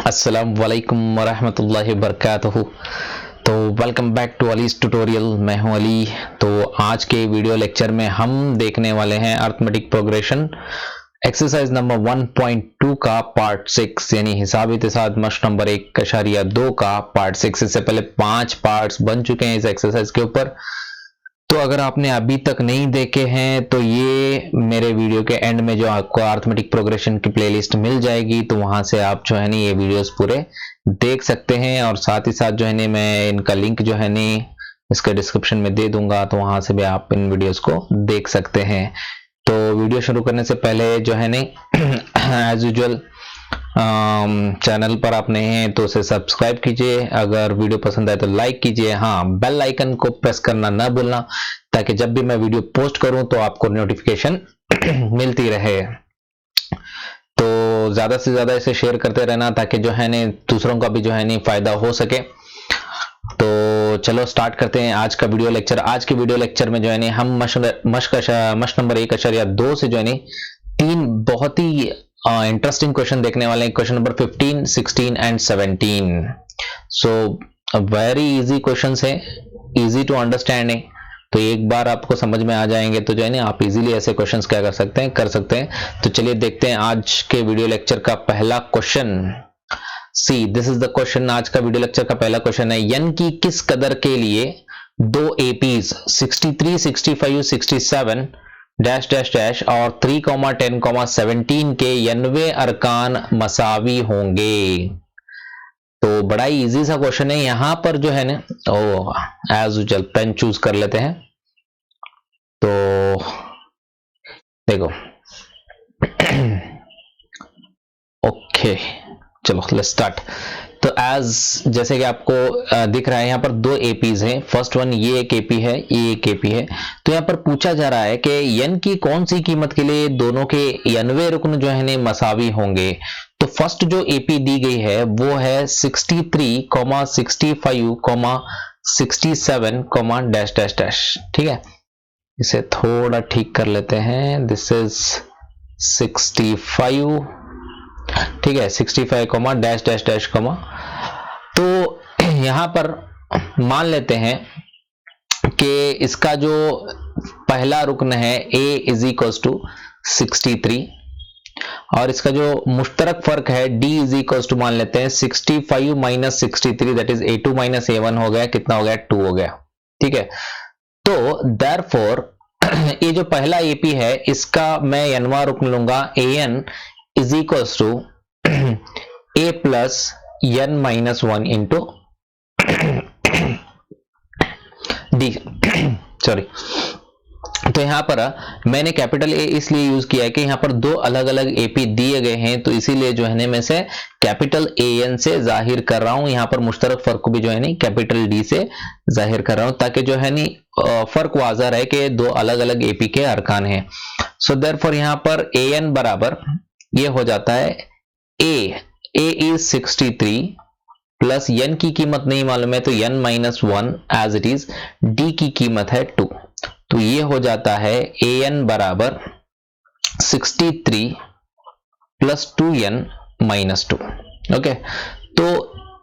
अस्सलाम वालेकुम वरहमतुल्लाहि वबरकातुहू। तो welcome back to Ali's tutorial. मैं हूं अली। तो आज के वीडियो लेक्चर में हम देखने वाले हैं अर्थमेटिक प्रोग्रेशन एक्सरसाइज नंबर 1.2 का पार्ट 6 यानी हिसाब इत्तेसाद मश्क नंबर 1.2 का पार्ट 6। इससे पहले 5 पार्ट्स बन चुके हैं इस एक्सरसाइज के ऊपर। तो अगर आपने अभी तक नहीं देखे हैं तो ये मेरे वीडियो के एंड में जो आपको अर्थमेटिक प्रोग्रेशन की प्लेलिस्ट मिल जाएगी, तो वहां से आप जो है नी ये वीडियोस पूरे देख सकते हैं। और साथ ही साथ जो है नी मैं इनका लिंक जो है नी इसके डिस्क्रिप्शन में दे दूंगा, तो वहां से भी आप इन वीडियोस को देख सकते हैं। तो वीडियो शुरू करने से पहले जो है नी एज यूजुअल चैनल पर आप नए हैं तो उसे सब्सक्राइब कीजिए, अगर वीडियो पसंद आए तो लाइक कीजिए। हाँ, बेल आइकन को प्रेस करना ना भूलना, ताकि जब भी मैं वीडियो पोस्ट करूं तो आपको नोटिफिकेशन मिलती रहे। तो ज्यादा से ज्यादा इसे शेयर करते रहना, ताकि जो है ने दूसरों का भी जो है नहीं फायदा हो सके। तो चलो स्टार्ट करते हैं आज का वीडियो लेक्चर। आज के वीडियो लेक्चर में जो है हम मश्क नंबर 1.2 से जो है 3 बहुत ही इंटरेस्टिंग क्वेश्चन देखने वाले हैं। Question number 15, 16 and 17। So very easy questions है, इजी टू अंडरस्टैंडिंग। तो एक बार आपको समझ में आ जाएंगे तो जो है ना आप इजीली ऐसे क्वेश्चंस क्या कर सकते हैं। तो चलिए देखते हैं आज के वीडियो लेक्चर का पहला question. See this is the question. आज का वीडियो लेक्चर का पहला क्वेश्चन है, यन की किस कदर के लिए दो एपीज 63, 65, 67 डैश डैश डैश और 3, 10, 17 के 90 अरकान मसावी होंगे। तो बड़ा ही इजी सा क्वेश्चन है। यहां पर जो है ना एज यूजुअल पेन चूज कर लेते हैं। तो देखो ओके चलो लेट्स स्टार्ट। तो एज जैसे कि आपको दिख रहा है यहाँ पर दो एपीज हैं। फर्स्ट वन ये एक एपी है, ये एक एपी है। तो यहाँ पर पूछा जा रहा है कि यन की कौन सी कीमत के लिए दोनों के 90 रुकन जो है मसावी होंगे। तो फर्स्ट जो एपी दी गई है वो है 63, 65, 67, डैश डैश डैश। ठीक है, इसे थोड़ा ठीक कर लेते हैं। दिस इज 65, ठीक है, 65, डैश डैश डैश, तो यहां पर मान लेते हैं कि इसका जो पहला रुकन है a इज इक्वल टू 63 और इसका जो मुश्तरक फर्क है d इज इक्वल टू मान लेते हैं 65 minus 63, that is a2 minus a1 हो गया। कितना हो गया? 2 हो गया। ठीक है, तो देयरफॉर ये जो पहला एपी है इसका मैं n वां रुकन लूंगा an is equal to a plus n minus 1 into d sorry. तो यहां पर मैंने कैपिटल ए इसलिए यूज किया है कि यहां पर दो अलग अलग एपी दिए गए हैं, तो इसीलिए जो है मैं से कैपिटल ए एन से जाहिर कर रहा हूं। यहां पर मुश्तरक फर्क को भी जो है नहीं कैपिटल डी से जाहिर कर रहा हूं, ताकि जो है नी फर्क वाज़ा रहे कि दो अलग अलग एपी के अरकान हैं। सो देयरफॉर यहां पर ए एन बराबर ये हो जाता है ए इज 63 प्लस n की कीमत नहीं मालूम है तो n minus 1 as it is, d की कीमत है 2। तो ये हो जाता है an बराबर 63 प्लस 2n माइनस 2। ओके, तो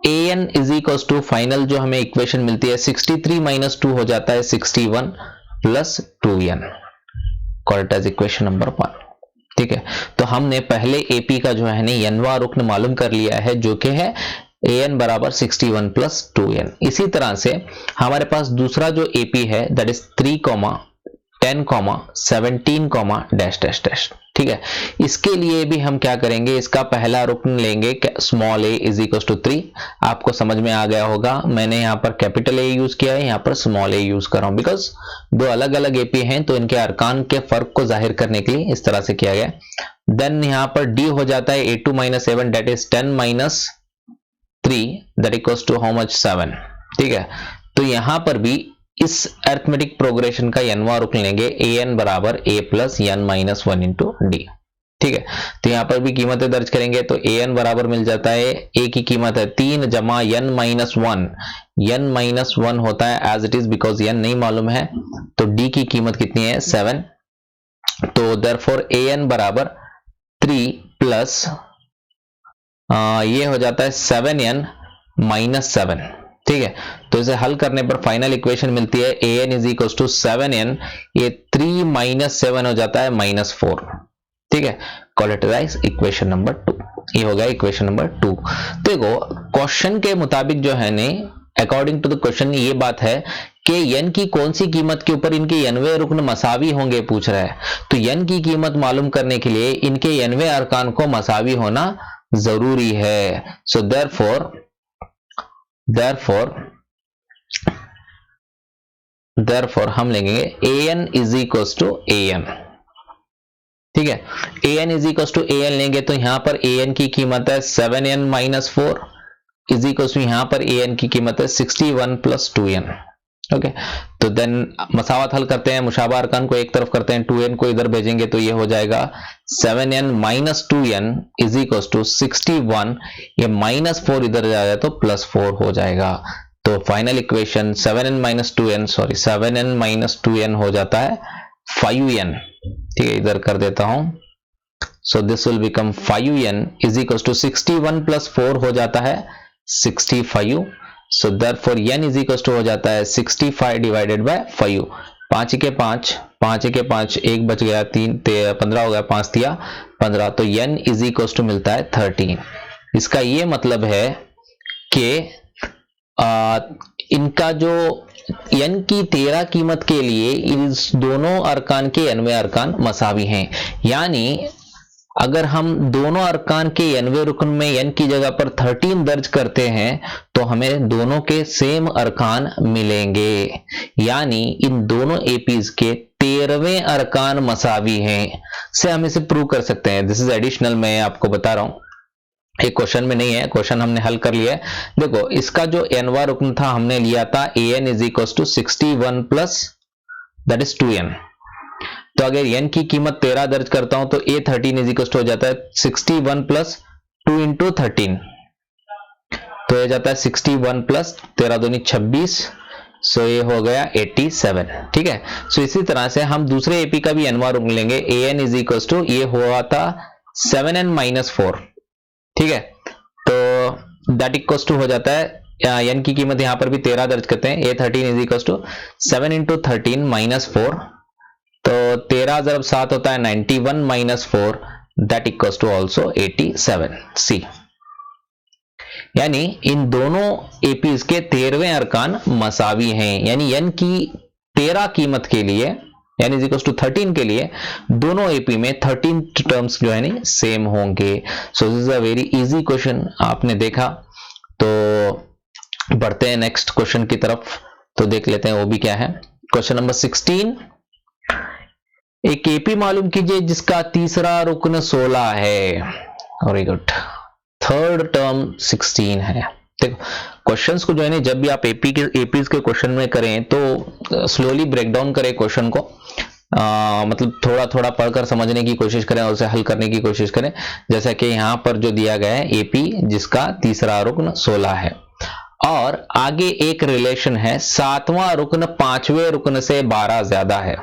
an is equal to final जो हमें इक्वेशन मिलती है 63 माइनस 2 हो जाता है 61 plus 2n, called as equation number 1। ठीक है, तो हमने पहले एपी का जो है ना n वां रुकन मालूम कर लिया है, जो कि है an बराबर 61 प्लस 2n। इसी तरह से हमारे पास दूसरा जो एपी है that is 3, 10, 17, dash dash dash. ठीक है, इसके लिए भी हम क्या करेंगे, इसका पहला रुकन लेंगे small a is equal to 3। आपको समझ में आ गया होगा, मैंने यहाँ पर कैपिटल ए यूज किया है, यहाँ पर स्मॉल ए यूज कर रहा हूं, बिकॉज दो अलग अलग एपी हैं तो इनके अरकान के फर्क को जाहिर करने के लिए इस तरह से किया गया। देन यहाँ पर d हो जाता है a2 minus 7, that is 10 minus 3, that equals to how much 7। ठीक है, तो यहां पर भी इस अरिथमेटिक प्रोग्रेशन का n वां रुकन लेंगे an बराबर a plus n minus 1 into d. ठीक है, तो यहां पर भी कीमतें दर्ज करेंगे तो an बराबर मिल जाता है, a की कीमत है 3 जमा n माइनस 1, n माइनस 1 होता है as it is, because n नहीं मालूम है। तो d की कीमत कितनी है? 7। तो देयरफॉर an बराबर 3 प्लस ये हो जाता है 7n माइनस 7। ठीक है, तो इसे हल करने पर फाइनल इक्वेशन मिलती है an is equal to 7n, ये 3 माइनस 7 हो जाता है -4। ठीक है, call it as equation number 2। ये हो गया इक्वेशन नंबर 2। देखो क्वेश्चन के मुताबिक जो है ने, अकॉर्डिंग टू द क्वेश्चन ये बात है कि n की कौन सी कीमत के ऊपर इनके nवें रुकन मसावी होंगे पूछ रहा है। तो n की कीमत मालूम करने के लिए इनके nवें अरकान को मसावी होना जरूरी है। सो therefore हम लेंगे an is equal to an। ठीक है, an is equal to an लेंगे तो यहां पर an की कीमत है 7n minus 4 is equal to यहां पर an की कीमत है 61 प्लस 2n। ओके, तो देन मसावत हल करते हैं, मुशाबा अरकान को एक तरफ करते हैं, 2n को इधर भेजेंगे तो ये हो जाएगा 7n minus 2n is equal to 61, ये -4 इधर जाएगा तो +4 हो जाएगा। तो final equation 7n minus 2n हो जाता है 5n। ठीक है, इधर कर देता हूं, so this will become 5n is equal to 61 plus 4 हो जाता है 65। So therefore n is equal to हो जाता है 65 डिवाइडेड बाय 5। 5 के 5, 5 के 5, 1 बच गया, 3 15 हो गया, 5 दिया 15, तो n इज इक्वल टू मिलता है 13। इसका ये मतलब है कि इनका जो n की 13 कीमत के लिए इस दोनों अरकान के nवें अरकान मसावी हैं। यानी अगर हम दोनों अरकान के nवें रुकन में n की जगह पर 13 दर्ज करते हैं तो हमें दोनों के सेम अरकान मिलेंगे। यानी इन दोनों एपीज के 13वें अरकान मसावी हैं, से हम इसे प्रूव कर सकते हैं। दिस इज एडिशनल, मैं आपको बता रहा हूं, एक क्वेश्चन में नहीं है, क्वेश्चन हमने हल कर लिया है। देखो इसका जो nवां रुकन था हमने लिया था an is equal to 61 plus that is 2n। तो अगर n की कीमत 13 दर्ज करता हूं तो a13 इज इक्वल टू हो जाता है 61 प्लस 2 इंटू 13, तो ये जाता है 61 प्लस 13 दूनी 26, सो ये हो गया 87। ठीक है, सो इसी तरह से हम दूसरे एपी का भी nवां रुकन लेंगे, an इज इक्वल टू ये हुआ था 7n माइनस 4। ठीक है, तो दैट इक्वल टू हो जाता है n की कीमत यहां पर भी 13 दर्ज करते हैं, a13 is equal to 7 into 13 minus 4, तो 13 × 7 होता है 91 minus 4, that equals to also 87 सी। यानी इन दोनों एपीज के 13वें अरकान मसावी हैं। यानी n की 13 कीमत के लिए n इज इक्वल टू 13 के लिए दोनों एपी में 13 टर्म्स जो है नहीं सेम होंगे। So this is a very easy question, आपने देखा। तो बढ़ते हैं नेक्स्ट क्वेश्चन की तरफ, तो देख लेते हैं वो भी क्या है। क्वेश्चन नंबर 16, एक एपी मालूम कीजिए जिसका तीसरा रुकन 16 है। वेरी गुड, थर्ड टर्म 16 है। देखो क्वेश्चंस को जो है ना, जब भी आप एपीज के क्वेश्चन में करें तो स्लोली ब्रेक डाउन करें क्वेश्चन को, मतलब थोड़ा थोड़ा पढ़कर समझने की कोशिश करें और उसे हल करने की कोशिश करें। जैसा कि यहाँ पर जो दिया गया है एपी जिसका तीसरा रुकन 16 है, और आगे एक रिलेशन है 7वां रुकन 5वें रुकन से 12 ज्यादा है।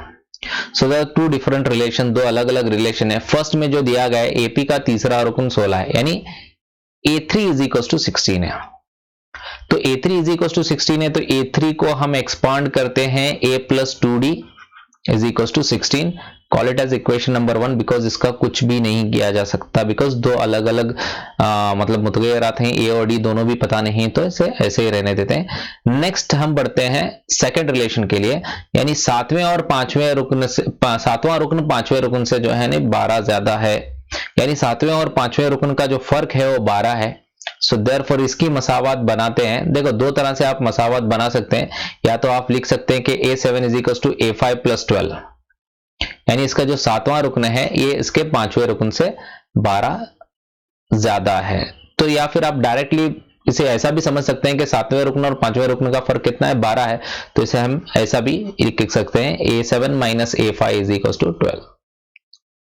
So there are two different relation, दो अलग अलग रिलेशन है। फर्स्ट में जो दिया गया है एपी का तीसरा रुकन 16 है, यानी a3 इज इक्वल टू 16 है। तो a3 इज इक्वल टू 16 है, तो a3 को हम एक्सपांड करते हैं a plus 2d is equal to 16, call it as equation number 1, because इसका कुछ भी नहीं किया जा सकता, बिकॉज दो अलग अलग मतलब मुतगय्यरात हैं, a और d दोनों भी पता नहीं, तो इसे ऐसे ही रहने देते हैं। नेक्स्ट हम बढ़ते हैं सेकंड रिलेशन के लिए, यानी 7वें और 5वें रुकन से, 7वां रुकन 5वें रुकन से जो है ना 12 ज्यादा है, यानी 7वें और 5वें रुकन का जो फर्क है वो 12 है। सो देयरफॉर इसकी मसावत बनाते हैं। देखो दो तरह से आप मसावत बना सकते हैं, या तो आप लिख सकते हैं कि a7 is equal to a5 plus 12, यानी इसका जो 7वां रुकन है ये इसके 5वें रुकन से 12 ज्यादा है। तो या फिर आप डायरेक्टली इसे ऐसा भी समझ सकते हैं कि 7वें रुकन और 5वें रुकन का फर्क कितना है, 12 है, तो इसे हम ऐसा भी लिख सकते हैं a7 minus a5 is equal to 12।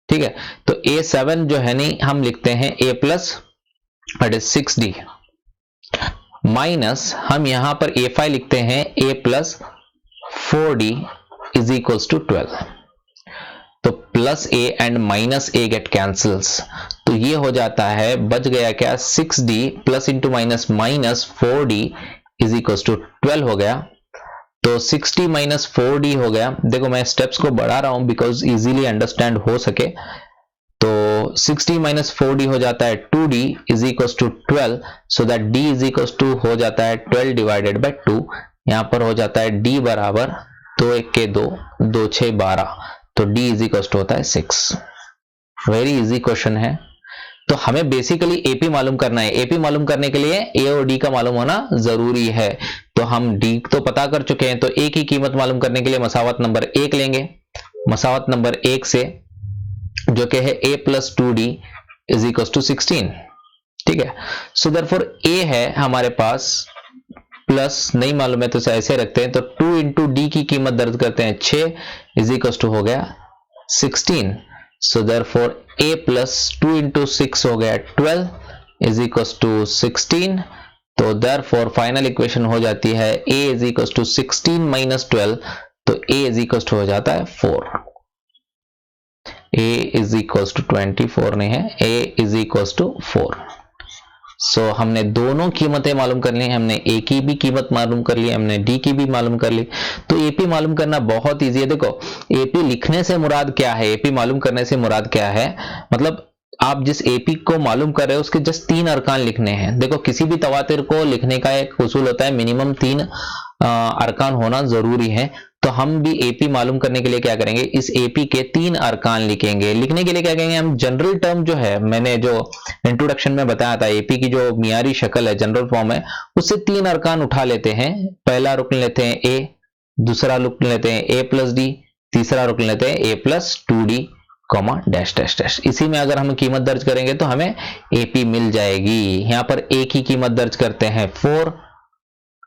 ठीक है, तो a7 जो है नहीं हम लिखते हैं a प्लस 6d, माइनस हम यहां पर a5 लिखते हैं a plus 4d is equal to 12। तो plus a and minus a get cancels, तो ये हो जाता है, बच गया क्या, 6d plus into minus minus 4d is equal to 12 हो गया। तो 6d माइनस 4d हो गया। देखो मैं स्टेप्स को बढ़ा रहा हूं बिकॉज इजीली अंडरस्टैंड हो सके। तो 6d माइनस 4d हो जाता है 2d is equal to 12, so that d is equal to हो जाता है 12 डिवाइडेड बाय 2। यहां पर हो जाता है d बराबर 2 1 के 2, 2 6 12, तो d इज इक्वल टू होता है 6। वेरी इजी क्वेश्चन है। तो हमें बेसिकली एपी मालूम करना है। एपी मालूम करने के लिए ए और डी का मालूम होना जरूरी है। तो हम डी तो पता कर चुके हैं, तो ए की कीमत मालूम करने के लिए मसावत नंबर 1 लेंगे। मसावत नंबर 1 से जो कि है a plus 2d is equal to 16, ठीक है। सो देयरफॉर a है हमारे पास, प्लस नहीं मालूम है तो ऐसे रखते हैं, तो 2 इंटू डी की कीमत दर्ज करते हैं 6 इज इक्वल टू हो गया 16। So therefore a plus 2 into 6 हो गया 12 इज इक्वल टू 16। तो देयरफॉर फाइनल इक्वेशन हो जाती है a is equal to 16 minus 12, तो a इज इक्वल टू हो जाता है 4। a इज इक्वल टू 24 नहीं है, a इज इक्वल टू 4। सो हमने दोनों कीमतें मालूम कर ली, हमने a की भी कीमत मालूम कर ली, हमने d की भी मालूम कर ली। तो AP मालूम करना बहुत इजी है। देखो AP लिखने से मुराद क्या है, AP मालूम करने से मुराद क्या है, मतलब आप जिस AP को मालूम कर रहे हो उसके जस्ट 3 अरकान लिखने हैं। देखो किसी भी तवातिर को लिखने का एक उसूल होता है, मिनिमम 3 अरकान होना जरूरी है। तो हम भी AP मालूम करने के लिए क्या करेंगे, इस AP के 3 अरकान लिखेंगे। लिखने के लिए क्या करेंगे, हम जनरल टर्म जो है, मैंने जो इंट्रोडक्शन में बताया था AP की जो मियारी शक्ल है, जनरल फॉर्म है, उससे 3 अरकान उठा लेते हैं। पहला रुकन लेते हैं A, दूसरा रुकन लेते हैं A प्लस D, तीसरा रुकन लेते हैं A plus 2D comma dash dash dash. इसी में अगर हम कीमत दर्ज करेंगे तो हमें AP मिल जाएगी। यहां पर A की कीमत दर्ज करते हैं 4,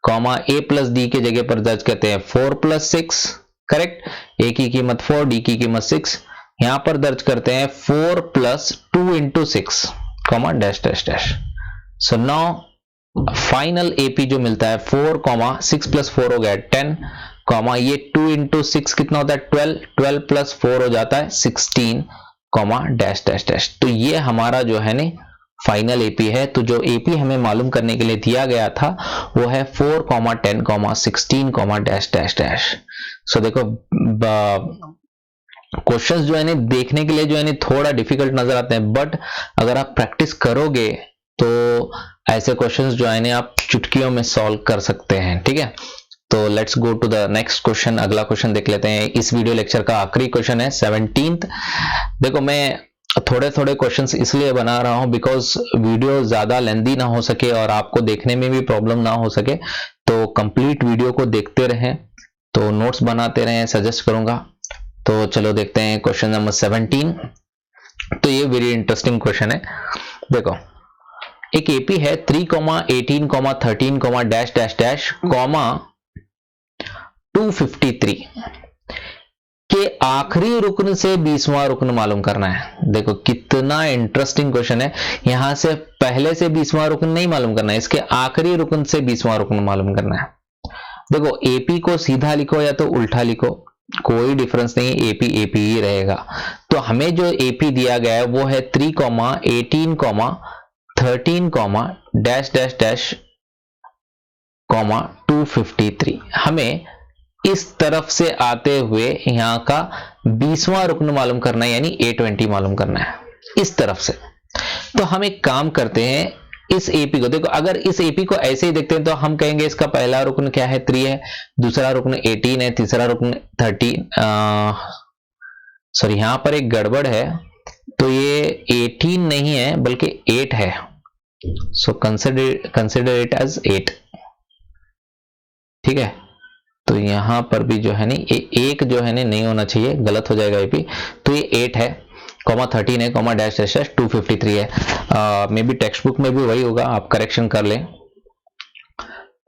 कॉमा A प्लस डी के जगह पर दर्ज करते हैं 4 प्लस 6, करेक्ट। A की कीमत 4, D की कीमत 6, यहां पर दर्ज करते हैं 4 plus 2 into 6 comma dash dash dash. So now final AP जो मिलता है 4 कॉमा 6 प्लस 4 हो गया 10, कॉमा ये 2 इंटू 6 कितना होता है 12, 12 प्लस 4 हो जाता है 16 कॉमा डैश डैश डैश। तो ये हमारा जो है ना फाइनल AP है। तो जो AP हमें मालूम करने के लिए दिया गया था वो है 4 10 16 डैश डैश डैश। सो देखो क्वेश्चंस जो है ना देखने के लिए जो है ना थोड़ा डिफिकल्ट नजर आते हैं, बट अगर आप प्रैक्टिस करोगे तो ऐसे क्वेश्चंस जो है ना आप चुटकियों में सॉल्व कर सकते हैं, ठीक है। तो let's go to the next question. अगला क्वेश्चन देख लेते हैं। इस वीडियो लेक्चर का आखिरी क्वेश्चन है 17th। देखो मैं थोड़े थोड़े क्वेश्चंस इसलिए बना रहा हूं बिकॉज वीडियो ज्यादा लेंदी ना हो सके और आपको देखने में भी प्रॉब्लम ना हो सके। तो कंप्लीट वीडियो को देखते रहें, तो नोट्स बनाते रहें, सजेस्ट करूंगा। तो चलो देखते हैं क्वेश्चन नंबर 17। तो ये वेरी इंटरेस्टिंग क्वेश्चन है। देखो एक AP है 3, 18, 13, डैश डैश डैश, 253 के आखिरी रुकन से 20वां रुकन मालूम करना है। देखो कितना इंटरेस्टिंग क्वेश्चन है। यहां से पहले से 20वां रुकन नहीं मालूम करना है, इसके आखिरी रुकन से 20वां रुकन मालूम करना है। देखो AP को सीधा लिखो या तो उल्टा लिखो, कोई डिफरेंस नहीं, AP AP ही रहेगा। तो हमें जो AP दिया गया है वो है 3, 18, 13, डैश डैश डैश, 253। हमें इस तरफ से आते हुए यहां का 20वां रुकन मालूम करना है, यानी A20 मालूम करना है इस तरफ से। तो हम एक काम करते हैं, इस AP को देखो, अगर इस AP को ऐसे ही देखते हैं तो हम कहेंगे इसका पहला रुकन क्या है 3 है, दूसरा रुकन 18 है, तीसरा रुकन 13, सॉरी यहां पर एक गड़बड़ है, तो ये 18 नहीं है बल्कि 8 है। सो कंसिडर इट एज 8, ठीक है। तो यहां पर भी जो है ना एक जो है ना नहीं होना चाहिए, गलत हो जाएगा AP। तो ये 8 है, 13 है, डैश डैश डैश 253 है। मे बी टेक्स्ट बुक में भी वही होगा, आप करेक्शन कर लें।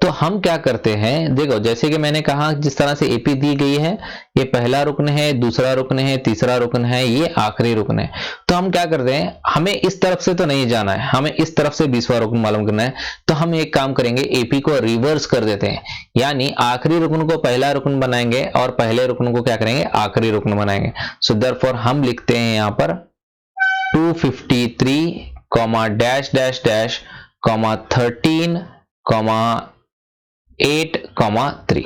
तो हम क्या करते हैं, देखो जैसे कि मैंने कहा जिस तरह से AP दी गई है, ये पहला रुकन है, दूसरा रुकन है, तीसरा रुकन है, ये आखिरी रुकन है। तो हम क्या करते हैं, हमें इस तरफ से तो नहीं जाना है, हमें इस तरफ से 20वां रुकन मालूम करना है। तो हम एक काम करेंगे, AP को रिवर्स कर देते हैं, यानी आखिरी रुकन को पहला रुकन बनाएंगे और पहले रुकन को क्या करेंगे, आखिरी रुकन बनाएंगे। सो देयरफॉर हम लिखते हैं यहां पर 253 comma dash dash dash comma 13 comma 8 comma 3।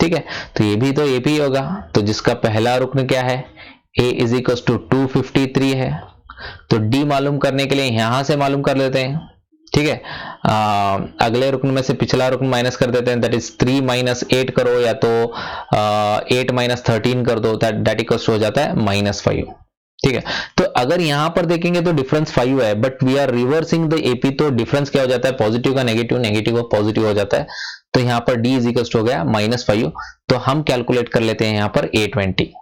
ठीक है, तो ये भी तो एपी होगा। तो जिसका पहला रुकन क्या है, a इज इक्वल टू 253 है। तो d मालूम करने के लिए यहां से मालूम कर लेते हैं। ठीक है, अगले रुकन में से पिछला रुकन माइनस कर देते हैं, दैट इज 3 माइनस 8 करो या तो 8 माइनस 13 कर दो, दैट इक्वल्स हो जाता है -5। ठीक है, तो अगर यहां पर देखेंगे तो डिफरेंस 5 है, but we are reversing the AP, तो डिफरेंस क्या हो जाता है, पॉजिटिव का नेगेटिव, नेगेटिव का पॉजिटिव हो जाता है। तो यहां पर d इज इक्वल हो गया -5। तो हम कैलकुलेट कर लेते हैं यहां पर a20।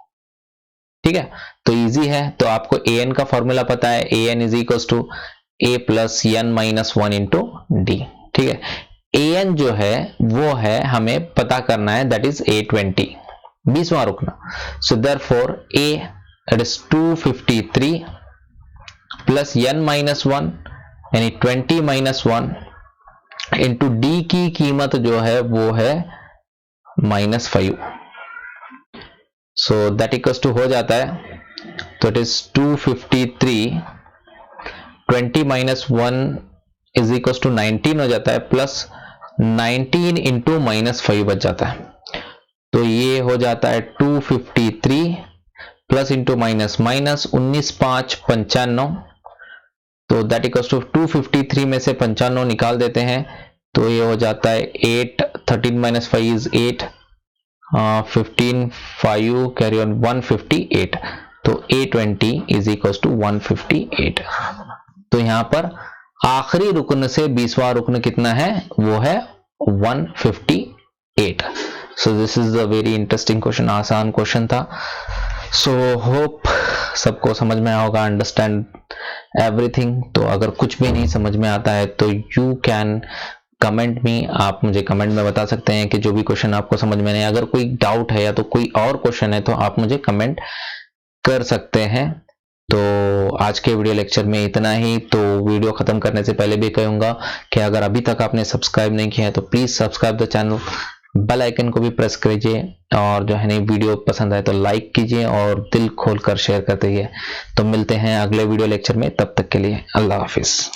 ठीक है, तो इजी है। तो आपको an का फॉर्मूला पता है, an is equal to a plus n minus 1 into d. ठीक है, an जो है वो है हमें पता करना है, दैट इज a20, 20वां रुकना। So therefore a it is 253 plus n minus 1 यानी 20 माइनस 1 इंटू डी की कीमत जो है वो है -5। सो दैट इक्वल्स टू हो जाता है, तो it is 253 20 minus 1 is equal to 19 हो जाता है, प्लस 19 इंटू -5 बच जाता है। तो ये हो जाता है 253 प्लस इंटू माइनस माइनस 19 5 95। तो दैट इक्वल्स टू 253 में से 95 निकाल देते हैं, तो ये हो जाता है 8, 13 माइनस 5 इज 8, 15 5 कैरी ऑन 158। तो a20 इज इक्वल्स टू 158। तो यहां पर आखिरी रुकन से 20वां रुकन कितना है, वो है 158। So this is a very interesting question, आसान क्वेश्चन था। सो होप सबको समझ में आया होगा, अंडरस्टैंड एवरीथिंग। तो अगर कुछ भी नहीं समझ में आता है तो यू कैन कमेंट में, आप मुझे कमेंट में बता सकते हैं कि जो भी क्वेश्चन आपको समझ में नहीं, अगर कोई डाउट है या तो कोई और क्वेश्चन है तो आप मुझे कमेंट कर सकते हैं। तो आज के वीडियो लेक्चर में इतना ही। तो वीडियो खत्म करने से पहले भी कहूंगा कि अगर अभी तक आपने सब्सक्राइब नहीं किया है तो please subscribe the channel, bell icon को भी प्रेस कीजिए, और जो है नहीं वीडियो पसंद आए तो लाइक कीजिए और दिल खोलकर शेयर करते रहिए। तो मिलते हैं अगले वीडियो लेक्चर में, तब तक के लिए अल्लाह हाफिज।